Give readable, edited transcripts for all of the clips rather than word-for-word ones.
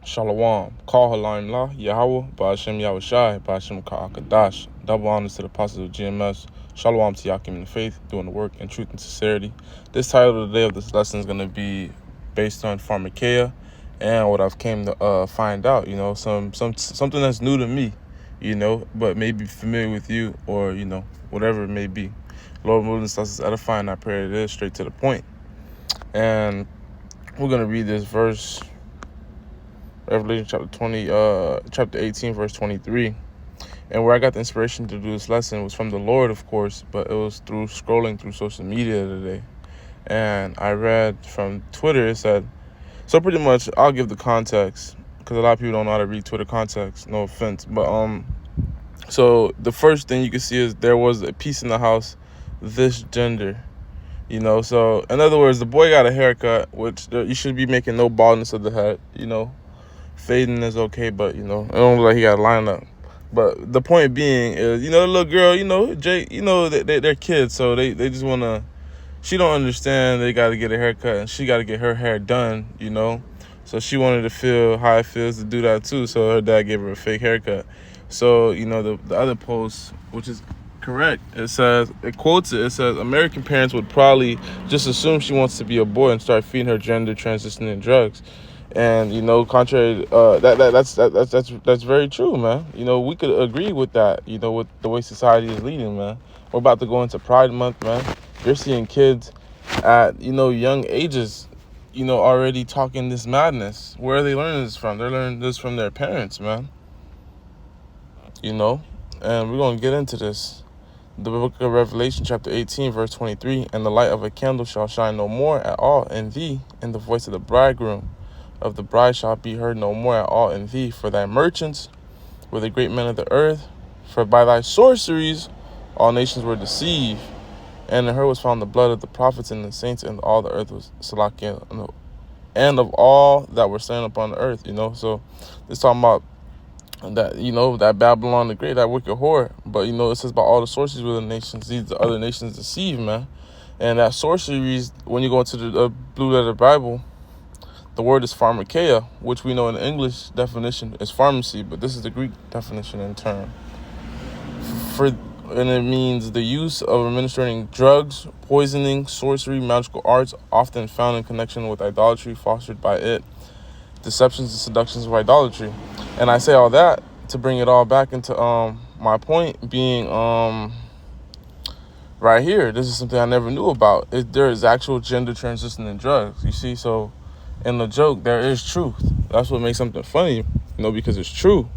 Shalom. Call Halim La, Yahweh, Ba'ashem Yahushai, Ba'ashem Ka'akadash. Double honors to the apostles of GMS. Shalom to Yakim in the faith, doing the work in truth and sincerity. This title of the day of this lesson is going to be based on pharmakeia and what I've came to find out, something that's new to me, but maybe familiar with you or, whatever it may be. Lord willing, this lesson is edifying. I pray it is straight to the point. And we're going to read this verse, Revelation chapter 18, verse 23. And where I got the inspiration to do this lesson was from the Lord, of course, but it was through scrolling through social media today. And I read from Twitter, it said, so pretty much I'll give the context, because a lot of people don't know how to read Twitter context, no offense. But so the first thing you can see is there was a piece in the house, this gender. So in other words, the boy got a haircut, which you should be making no baldness of the head, Fading is okay, but, it don't look like he got a lineup. But the point being is, the little girl, Jay, they're kids, so they just want to, she don't understand they got to get a haircut, and she got to get her hair done, So she wanted to feel how it feels to do that, too, so her dad gave her a fake haircut. So, the other post, which is correct, it says, American parents would probably just assume she wants to be a boy and start feeding her gender transitioning drugs. And contrary, that's very true, man. We could agree with that. With the way society is leading, man. We're about to go into Pride Month, man. You're seeing kids at young ages, already talking this madness. Where are they learning this from? They're learning this from their parents, man. And we're gonna get into this. The book of Revelation, chapter 18, verse 23. And the light of a candle shall shine no more at all in thee, and the voice of the bridegroom of the bride shall be heard no more at all in thee, for thy merchants were the great men of the earth, for by thy sorceries all nations were deceived, and in her was found the blood of the prophets and the saints, and all the earth was Salakia, and of all that were slain upon the earth. So it's talking about that, that Babylon the Great, that wicked whore. But it says about all the sorceries were the nations, these the other nations deceived, man. And that sorceries, when you go into the blue letter Bible, the word is pharmakeia, which we know in the English definition is pharmacy, but this is the Greek definition in turn. And it means the use of administering drugs, poisoning, sorcery, magical arts, often found in connection with idolatry, fostered by it, deceptions and seductions of idolatry. And I say all that to bring it all back into my point being right here. This is something I never knew about. There is actual gender transitioning drugs, you see, so in the joke, there is truth. That's what makes something funny, because it's true.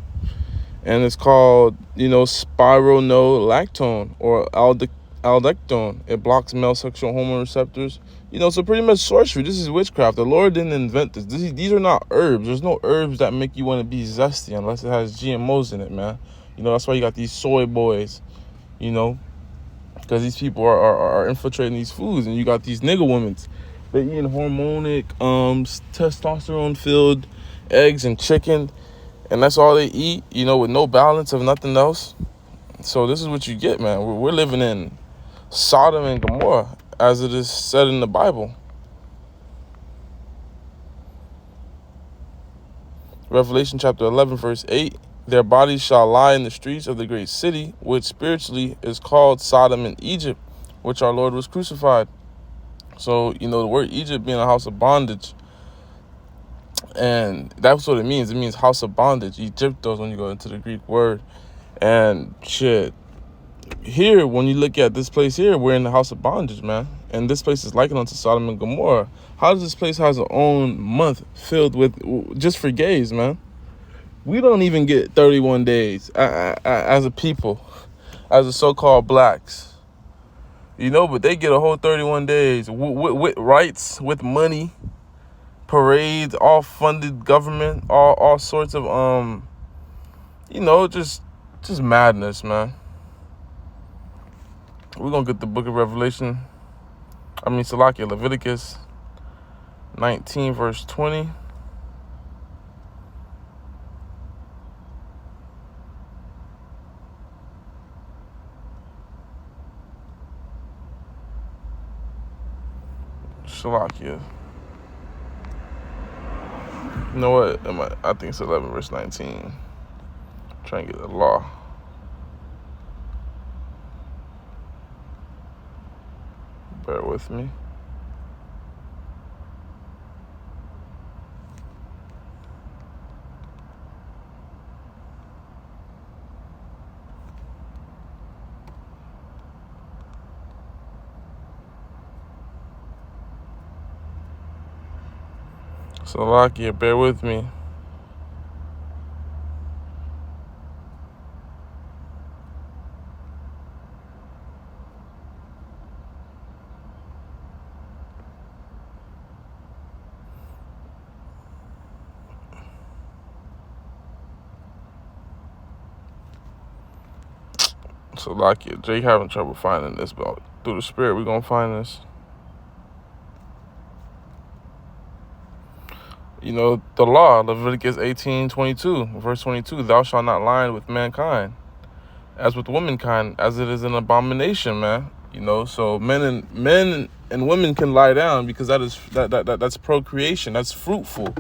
And it's called, spironolactone or Aldactone. It blocks male sexual hormone receptors. So pretty much sorcery. This is witchcraft. The Lord didn't invent this. These are not herbs. There's no herbs that make you want to be zesty unless it has GMOs in it, man. That's why you got these soy boys, because these people are infiltrating these foods. And you got these nigga women. They're eating hormonic, testosterone-filled eggs and chicken, and that's all they eat, with no balance of nothing else. So this is what you get, man. We're living in Sodom and Gomorrah, as it is said in the Bible. Revelation chapter 11, verse 8, their bodies shall lie in the streets of the great city, which spiritually is called Sodom and Egypt, which our Lord was crucified. So, the word Egypt being a house of bondage, and that's what it means. It means house of bondage, Egyptos, when you go into the Greek word. And shit, here, when you look at this place here, we're in the house of bondage, man. And this place is likened unto Sodom and Gomorrah. How does this place has its own month filled with, just for gays, man? We don't even get 31 days as a people, as the so-called blacks. But they get a whole 31 days with rights, with money, parades, all funded government, all sorts of, just madness, man. We're going to get the book of Leviticus 19, verse 20. Shalakia. You know what? I think it's 11 verse 19. Trying to get the law. Bear with me. So, Lakia, bear with me. So, Lakia, Jake having trouble finding this, but through the Spirit, we're going to find this. You know, the law, Leviticus 18:22, verse 22, thou shalt not lie with mankind, as with womankind, as it is an abomination, man. You know, so men and women can lie down because that's procreation, that's fruitful,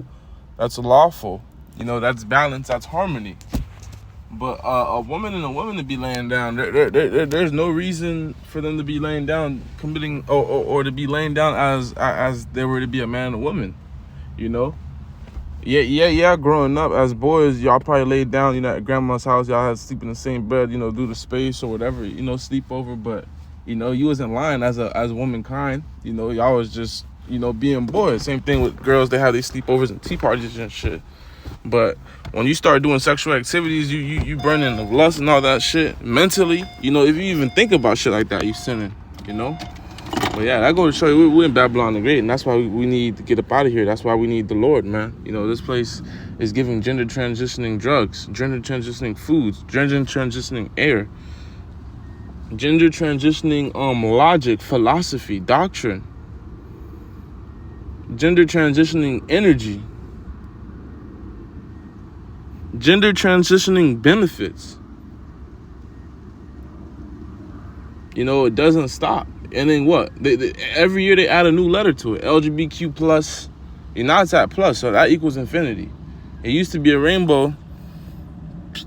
that's lawful. You know, that's balance, that's harmony. But a woman and a woman to be laying down, there's no reason for them to be laying down, committing or to be laying down as they were to be a man and a woman. You know. Yeah. Growing up as boys, y'all probably laid down, you know, at grandma's house. Y'all had to sleep in the same bed, you know, due to space or whatever, you know, sleep over. But, you know, you wasn't lying as womankind. You know, y'all was just, you know, being boys. Same thing with girls. They have these sleepovers and tea parties and shit. But when you start doing sexual activities, you burning the lust and all that shit mentally. You know, if you even think about shit like that, you sinning. You know. But yeah, that goes to show you we're in Babylon the Great, and that's why we need to get up out of here. That's why we need the Lord, man. You know, this place is giving gender transitioning drugs, gender transitioning foods, gender transitioning air, gender transitioning logic, philosophy, doctrine, gender transitioning energy, gender transitioning benefits. You know, it doesn't stop. And then what? Every year they add a new letter to it. LGBTQ plus. Now it's at plus, so that equals infinity. It used to be a rainbow.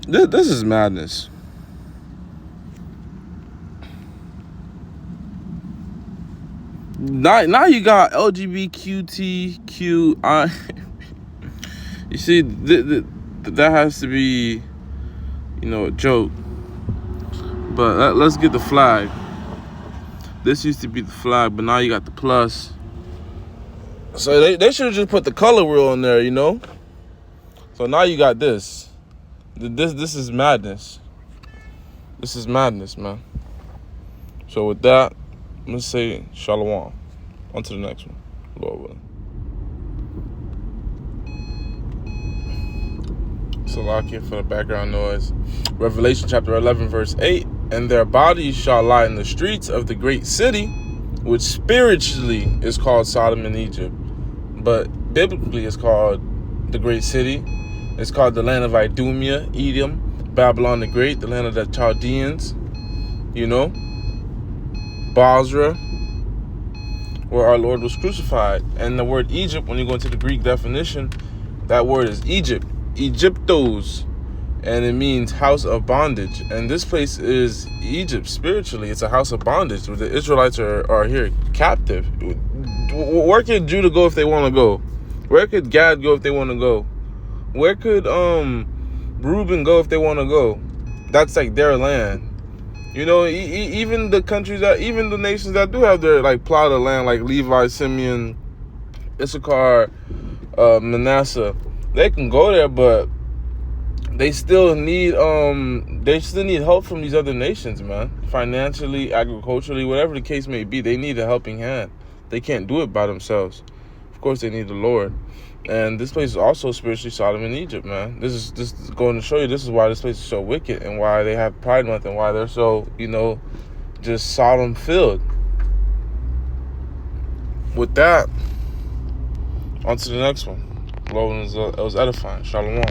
This is madness. Now you got LGBTQI. You see, that has to be, you know, a joke. But let's get the flag. This used to be the flag, but now you got the plus. So they should have just put the color wheel in there, you know? So now you got this. This is madness. This is madness, man. So with that, I'm going to say shalom. On to the next one. Lord willing. Salakia for the background noise. Revelation chapter 11, verse 8. And their bodies shall lie in the streets of the great city, which spiritually is called Sodom and Egypt, but biblically it's called the great city. It's called the land of Idumea, Edom, Babylon the Great, the land of the Chaldeans, you know, Basra, where our Lord was crucified. And the word Egypt, when you go into the Greek definition, that word is Egypt, Egyptos. And it means house of bondage. And this place is Egypt spiritually. It's a house of bondage where the Israelites are here captive. Where could Judah go if they want to go? Where could Gad go if they want to go? Where could Reuben go if they want to go? That's like their land. You know, even the countries even the nations that do have their like plot of land, like Levi, Simeon, Issachar, Manasseh, they can go there, but they still need help from these other nations, man. Financially, agriculturally, whatever the case may be, they need a helping hand. They can't do it by themselves. Of course, they need the Lord. And this place is also spiritually Sodom and Egypt, man. This is going to show you this is why this place is so wicked and why they have Pride Month and why they're so, you know, just Sodom filled. With that, on to the next one. Lord, it was edifying. Shalom.